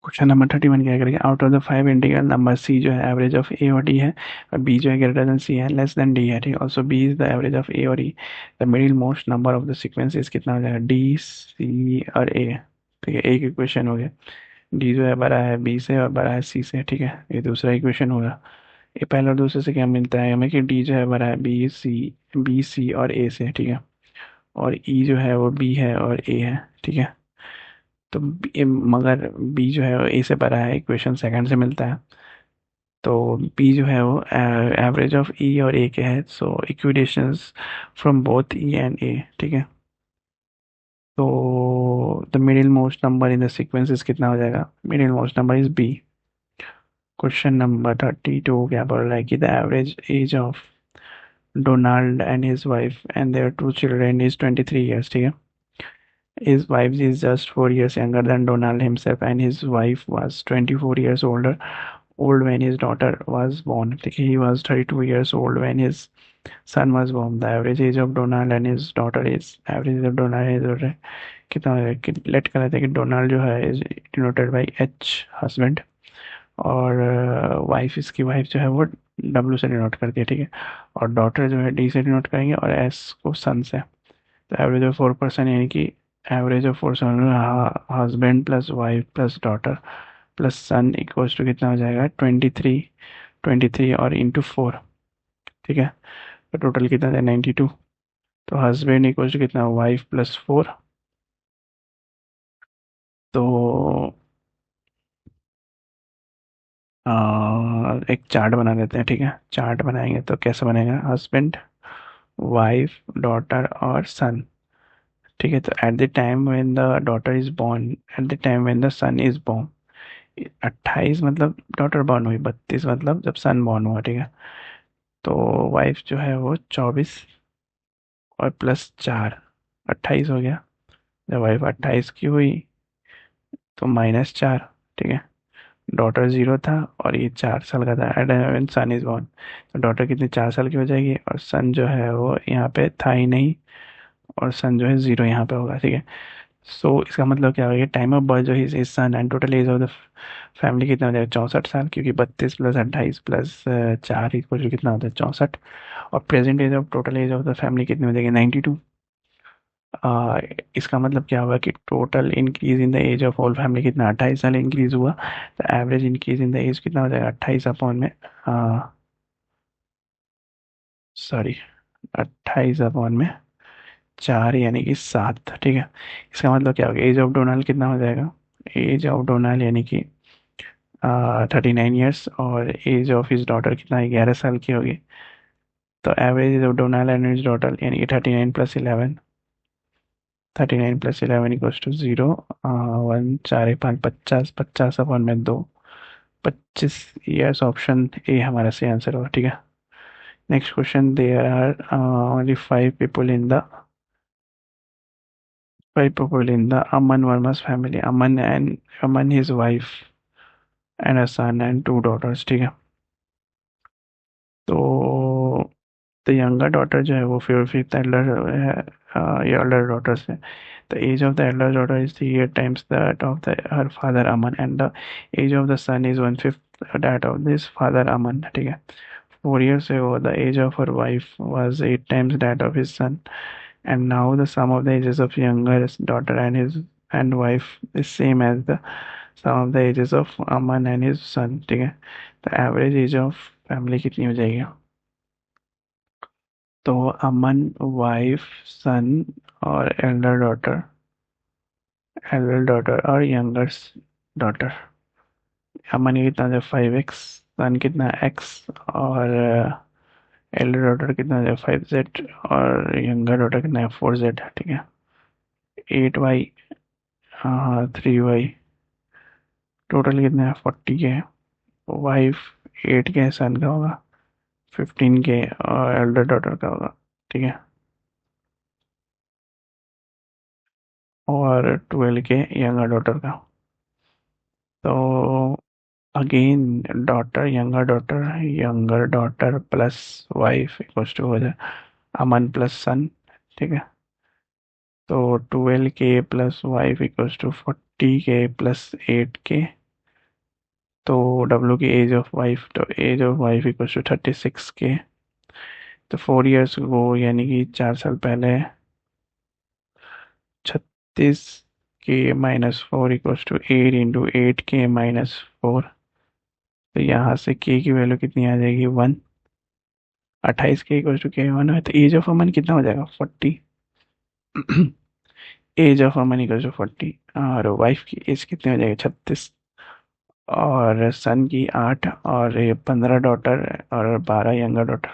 Question number 31 क्या करेंगे, out of the 5 integral number C जो है एवरेज ऑफ ए और डी है और बी जो है ग्रेटर देन सी है लेस देन डी है, ठीक है। Also B is the average of A और E, the middle most number of the sequence is कितना हो जाएगा, डी सी और ए, ठीक है। एक इक्वेशन हो गया, डी जो है बड़ा है बी से और बड़ा है सी से, ठीक है। ये दूसरा इक्वेशन होगा। ये पहले और दूसरे से क्या मिलता है हमें कि डी जो है बड़ा है बी सी और ए से, ठीक है। और ई जो है वो बी है और ए है, ठीक है। तो मगर बी जो है वो ए से बड़ा है, इक्वेशन सेकंड से मिलता है। तो बी जो है वो एवरेज ऑफ ई और ए के है, so equidistance from both E and A, ठीक है। तो the middle most number in the sequence is कितना हो जाएगा, middle most number is B. Question number 32 क्या बोल रहा है कि the average age of Donald and his wife and their two children is 23 years, ठीक है। His wife is just 4 years younger than Donald himself, and his wife was 24 years old when his daughter was born. He was 32 years old when his son was born. The average age of Donald and his daughter is average age of Donald and his daughter कितना है कि late कर लेते हैं कि Donald जो है is denoted by H, husband, और वाइफ, इसकी वाइफ जो है वो डब्ल्यू से डिनोट करती है, ठीक है। और डॉटर जो है डी से डिनोट करेंगे और एस को सन से। तो एवरेज ऑफ 4% यानी कि average of 4 husband plus wife plus daughter plus son equals to कितना हो जाएगा, 23 और इंटू 4, ठीक है। तो टोटल कितना था, 92। तो हस्बैंड इक्वल्स टू कितना, वाइफ प्लस 4। तो एक चार्ट बना लेते हैं, ठीक है। चार्ट बनाएंगे तो कैसे बनेगा, हस्बैंड, वाइफ, डॉटर और सन, ठीक है। तो at the time when the daughter is born, at the time when the son is born, 28 मतलब डॉटर बॉर्न हुई, 32 मतलब जब सन बॉर्न हुआ, ठीक है। तो वाइफ जो है वो 24 और प्लस 4, 28 हो गया। जब वाइफ 28 की हुई तो -4, ठीक है। डॉटर 0 था और ये 4 साल का था at when son is born. तो डॉटर कितनी 4 साल की हो जाएगी और सन जो है वो यहाँ पे था ही नहीं, और सन जो है 0 यहाँ पे होगा, ठीक है। सो इसका मतलब क्या हो गया, टाइम ऑफ बर्थ जो है इस son and total age of the family कितना हो जाएगा, 64 साल, क्योंकि 32 प्लस 28 प्लस 4 इक्वल टू कितना होता है, 64। और present age of total age of the family कितनी हो जाएगी, 92। इसका मतलब क्या हुआ कि total increase in the age of whole family कितना, 28 साल इंक्रीज हुआ। तो average increase in the age कितना हो जाएगा, 28 अपॉन में सॉरी 28 अपॉन में 4 यानी कि 7, ठीक है। इसका मतलब क्या होगा, एज ऑफ डोनाल्ड कितना हो जाएगा, एज ऑफ डोनाल्ड यानी कि 39 ईयर्स, और एज ऑफ हिज डॉटर कितना है, 11 साल की होगी। तो average age of Donald and his daughter यानी कि 39 + 11 = 0। 1 4 1 5 50, 50 अपॉन में 2, 25 ईयर्स। ऑप्शन ए हमारा सही आंसर होगा, ठीक है। Next question, there are only 5 people in the Aman Verma's family, Aman his wife and a son and 2 daughters, ठीक है। तो द यंगर डॉटर जो है वो फिफ्थ एल्डर है, एल्डर डॉटर से। The age of the elder daughter is 3 times that of the her father Aman, and the age of the son is 1/5 that of this father Aman, ठीक है। 4 years ago the age of her wife was 8 times that of his son, and now the sum of the ages of younger daughter and his and wife is same as the sum of the ages of Aman and his son, ठीक है। तो average age of family कितनी हो जाएगी, तो अमन, wife, सन और Elder daughter और younger daughter. अमन की कितना 5x, सन कितना x, और एल्डर डॉटर कितना 5z, और यंगर डॉटर कितना 4z, ठीक है। 8y, हाँ 3y, टोटल कितना है 40 के। वाइफ 8 के सन का होगा, 15 के और एल्डर डॉटर का होगा, ठीक है। और 12 के यंगर डॉटर का। तो again younger daughter plus wife equals to हो जाए अमन प्लस सन, ठीक है। तो 12 के प्लस वाइफ इक्वल्स टू 40 के प्लस 8 के, तो डब्ल्यू की एज ऑफ वाइफ, तो age of wife equal to 36 के। तो 4 ईयर्स वो यानी कि 4 साल पहले 36 के - 4 इक्वल्स टू 8 × 8 के - 4। तो यहाँ से के की वैल्यू कितनी आ जाएगी 1। 28 के इक्वल्स टू के 1 है, तो एज ऑफ अमन कितना हो जाएगा 40। Age of Aman equals to 40 और वाइफ की एज कितनी हो जाएगी 36 और सन की 8 और ये 15 डॉटर और 12 यंगर डॉटर।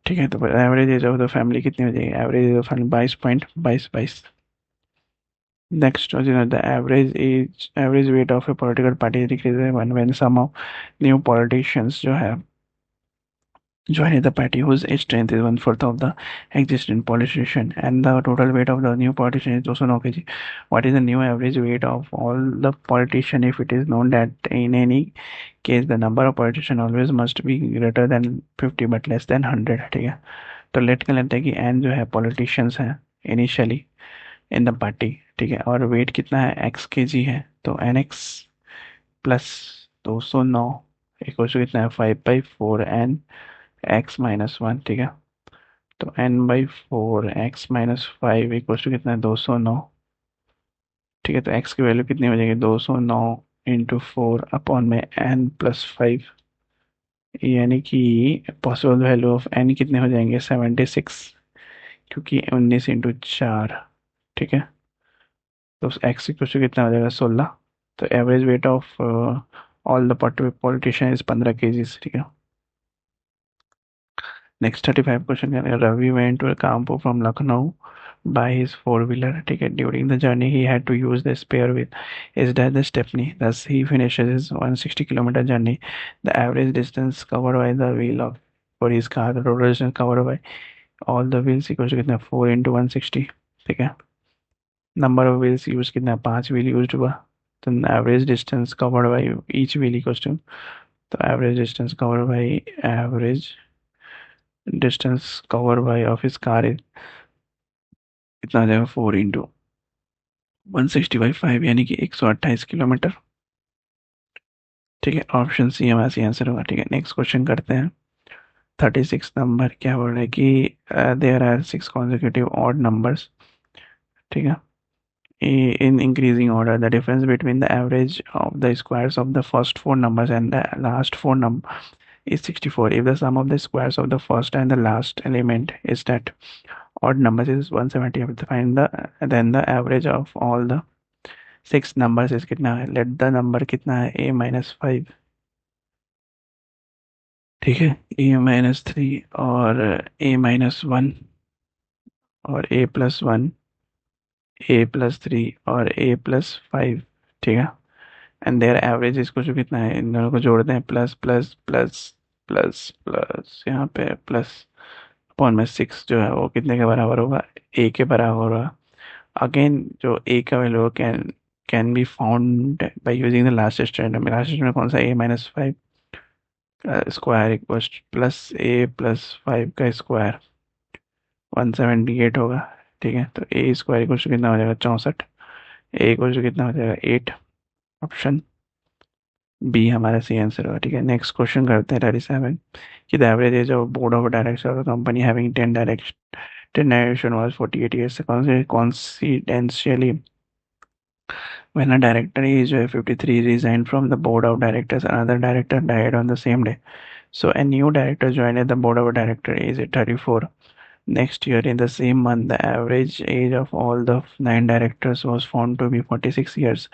ठीक है, तो average age of the family कितनी हो जाएगी, average age of family 22.2222। Next was, the average weight of a political party decreases when some of new politicians जो है join the party whose strength is 1/4 of the existing politician and the total weight of the new politician is 209 kg. What is the new average weight of all the politician if it is known that in any case the number of politician always must be greater than 50 but less than 100। ठीक है, तो late कर लेते हैं कि n जो है politicians हैं initially इन द पार्टी। ठीक है, और वेट कितना है एक्स के जी है, तो N X plus 209 equal to कितना है 5/4 n x - 1। ठीक है, तो n/4 x - 5 इक्वल टू कितना है 209। ठीक है, तो x की वैल्यू कितनी हो जाएगी 209 इंटू 4 में n+5, यानी कि पॉसिबल वैल्यू ऑफ n कितने हो जाएंगे 76, क्योंकि 19 × 4। ठीक है, तो एक्स इक्वल टू कितना हो जाएगा 16। तो average weight of all the politician is 15 kg। ठीक है, नेक्स्ट 35 क्वेश्चन करेंगे। Ravi went to Kanpur from Lucknow by his four-wheeler। ठीक है, during the journey he had to use the spare wheel is that the stepney, thus he finishes his 160-kilometer journey। The average distance covered by the wheel of for his car, the total distance covered by all the wheels equals to कितना 4 × 160। ठीक है, number of wheels use कितना 5 wheel use हुआ, तो average distance covered by each wheel equals to, तो average distance covered by of his car कितना आ जाएगा 4 × 160/5 यानी कि 128 किलोमीटर। ठीक है, ऑप्शन सी हमारा सी आंसर होगा। ठीक है, नेक्स्ट क्वेश्चन करते हैं। 36 नंबर क्या बोल रहा है कि there are 6 consecutive odd numbers. ठीक है, in increasing order, the difference between the average of the squares of the first four numbers and the last four numbers is 64 if the sum of the squares of the first and the last element is that odd numbers is 170। अब find the then the average of all the 6 numbers is कितना है, let the number कितना है a-5। ठीक है, a-3 और a-1 और a+1 a+3 और a+5। ठीक है, एंड देयर एवरेज इसको जो कितना है इन दोनों को जोड़ते हैं plus plus plus plus plus यहाँ पे प्लस अपॉन में 6 जो है वो कितने के बराबर होगा ए के बराबर होगा। अगेन जो ए का value can be found by using the last standard. Last standard कौन सा a-5 square equals plus a+5 का स्क्वायर 178 होगा। ठीक है, तो ए स्क्वायर इक्वल्स कितना हो जाएगा 64, ए इक्वल्स कितना हो जाएगा 8। ऑप्शन बी हमारा सी आंसर होगा। ठीक है, नेक्स्ट क्वेश्चन करते हैं 37 कि the average age of board of director of the company having 10 direction was 48 years. Coincidentally when a director is 53 resigned from the board of directors, another director died on the same day, so a new director joined the board of directors is 34 next year in the same month. The average age of all the 9 directors was found to be 46 years।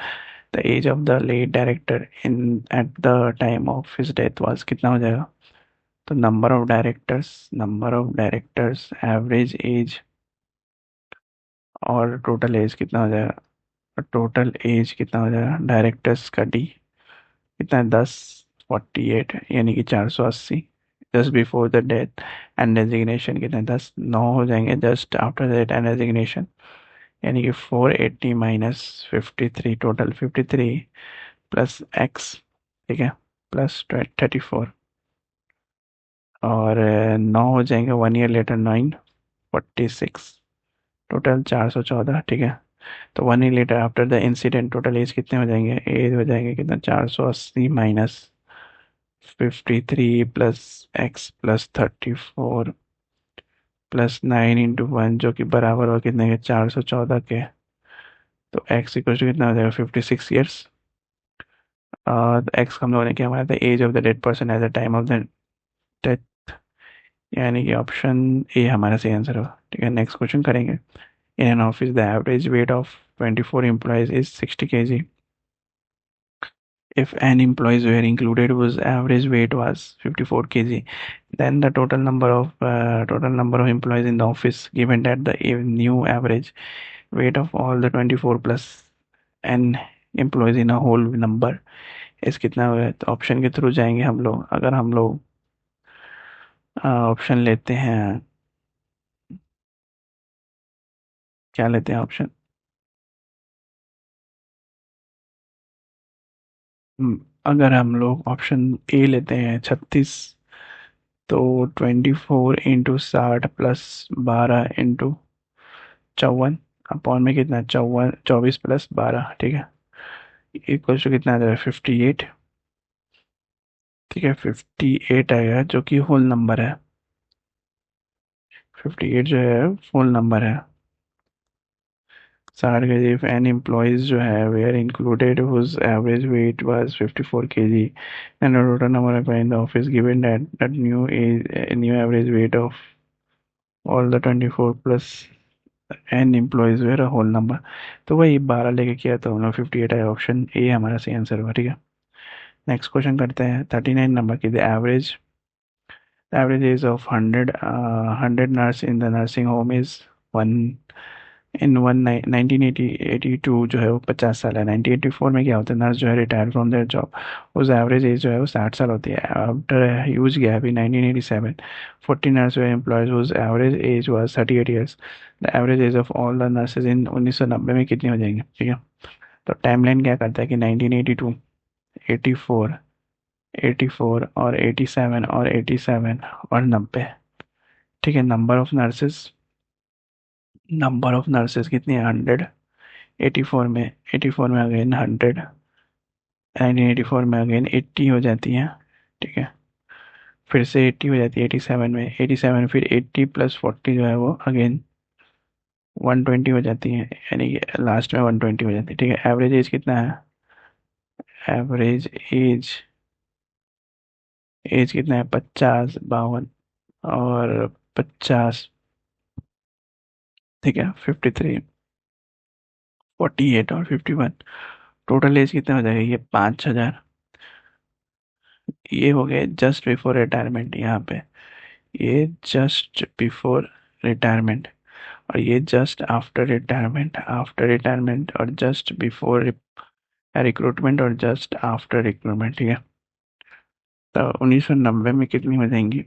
the age of the late director in at the time of his death was कितना हो जाएगा, तो number of directors average age और total as कितना हो जाएगा, total as कितना हो जाएगा डायरेक्टर्स का डी कितना है 10 48 यानी कि 480 just before the death and resignation कितना है 10 9 हो जाएंगे just after death and resignation, यानी कि 480 - 53 टोटल 53 प्लस एक्स। ठीक है, प्लस 34 और 9 हो जाएंगे 1 ईयर लेटर 9 46 टोटल 414। ठीक है, तो 1 year later after the incident total age कितने हो जाएंगे, एज हो जाएंगे कितना, 480 minus 53 plus x plus 34 plus 9 × 1 जो कि बराबर हो कितने के, 414 के। तो एक्स इक्वल टू कितना हो जाएगा, 56 ईयर्स। एक्स हम लोगों ने क्या माना था, age of the dead person at the time of the death, यानी कि ऑप्शन ए हमारा सही आंसर होगा। ठीक है, नेक्स्ट क्वेश्चन करेंगे। In an office the average weight of 24 employees is 60 kg. If n employees were included whose average weight was 54 kg, then the total number of employees in the office given that the new average weight of all the 24 plus n employees in a whole number is कितना हुआ है। तो option के through जाएंगे हम लोग। अगर हम लोग ऑप्शन लेते हैं, क्या लेते हैं ऑप्शन, अगर हम लोग ऑप्शन ए लेते हैं 36, तो 24 × 60 प्लस 12 × 54 अपॉन में कितना, 24 + 12, ठीक है, इक्वल टू कितना आ जाएगा, 58। ठीक है, 58 आएगा जो कि होल नंबर है। 58 जो है फुल नंबर है। 60 kg if n employees जो है were included whose average weight was 54 kg and the total number of in the office given that new average weight of all the 24 plus n employees were a whole number। तो वही 12 लेके किया तो हम लोग 58 आया, ऑप्शन ए हमारा सही आंसर हुआ। ठीक है, नेक्स्ट क्वेश्चन करते हैं। 39 नंबर की, the average age of 100 nurse in the nursing home is one in one 1982 जो है वो 50 साल है। 1984 में क्या होता है, नर्स जो है रिटायर फ्रॉम देयर जॉब, उस एवरेज एज जो है वो 60 साल होती है। After huge gap in 1987 40 nurse were employed whose average age was 38 years. The average age of all the nurses in 1990 में कितनी हो जाएंगे। ठीक है, तो टाइमलाइन क्या करता है कि 1982, 84, 84 और 87 और 87 और 90। ठीक है, नंबर ऑफ नर्सेज कितनी है, 100। 84 में अगेन 100, 1984 में अगेन 80 हो जाती है। ठीक है, फिर से 80 हो जाती है 87 में, 87 फिर 80 + 40 जो है वो अगेन 120 हो जाती है, यानी कि लास्ट में 120 हो जाती है। ठीक है, एवरेज एज कितना है, एवरेज एज कितना है, 50, 52 और 50। ठीक है, 53, 48 और 51, टोटल एज कितना हो जाएगा, ये 5000। ये हो गए जस्ट बिफोर रिटायरमेंट यहाँ पे, ये जस्ट बिफोर रिटायरमेंट, और ये जस्ट आफ्टर रिटायरमेंट और जस्ट बिफोर रिक्रूटमेंट और जस्ट आफ्टर रिक्रूटमेंट। ठीक है, तो 1990 में कितनी हो जाएंगी,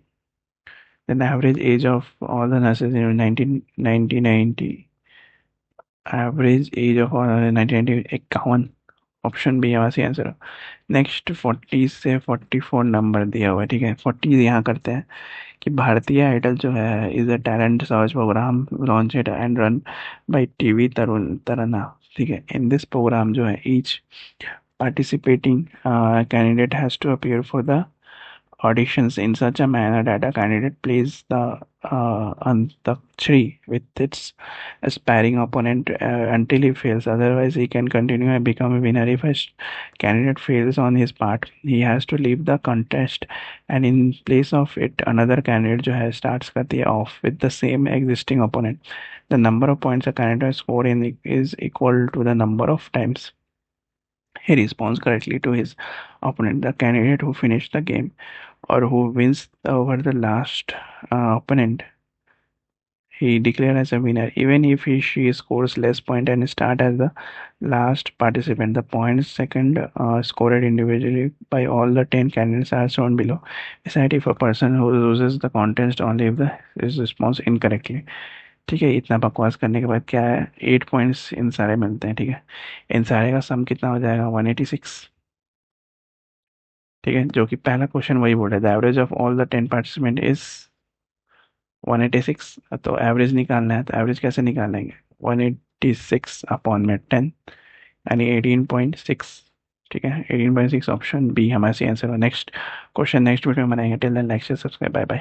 then average age of all the nurses in 1990, average age of all 1990 51, option B हमारा सही आंसर। नेक्स्ट 40 से 44 नंबर दिया हुआ है। ठीक है, 40 यहाँ करते हैं कि भारतीय आइडल जो है is a talent search programme launched and run by TV तरुण तरना। ठीक है, इन दिस प्रोग्राम जो है each participating candidate has to appear for the auditions in such a manner that a candidate plays the antakshari with its aspiring opponent until he fails. Otherwise, he can continue and become a winner. If a candidate fails on his part, he has to leave the contest, and in place of it, another candidate जो है starts करती है off with the same existing opponent. The number of points a candidate scored in is equal to the number of times he responds correctly to his opponent. The candidate who finished the game or who wins over the last opponent, he declared as a winner. Even if she scores less point and start as the last participant, the points second scored individually by all the 10 candidates are shown below. Aside if a person who loses the contest only if the his response incorrectly. ठीक है, इतना बकवास करने के बाद क्या है, 8 points in सारे मिलते हैं। ठीक है, इन सारे का सम कितना हो जाएगा, 186। ठीक है, जो कि पहला क्वेश्चन वही बोल रहा है, the average of all the 10 participant is 186। तो एवरेज निकालना है, तो एवरेज कैसे निकालेंगे, 180 86/10 यानी 18.6। ठीक है, 18.6 ऑप्शन बी हमारा सही आंसर हो। नेक्स्ट क्वेश्चन नेक्स्ट वीडियो में बनाएंगे। Till then like share subscribe, bye bye.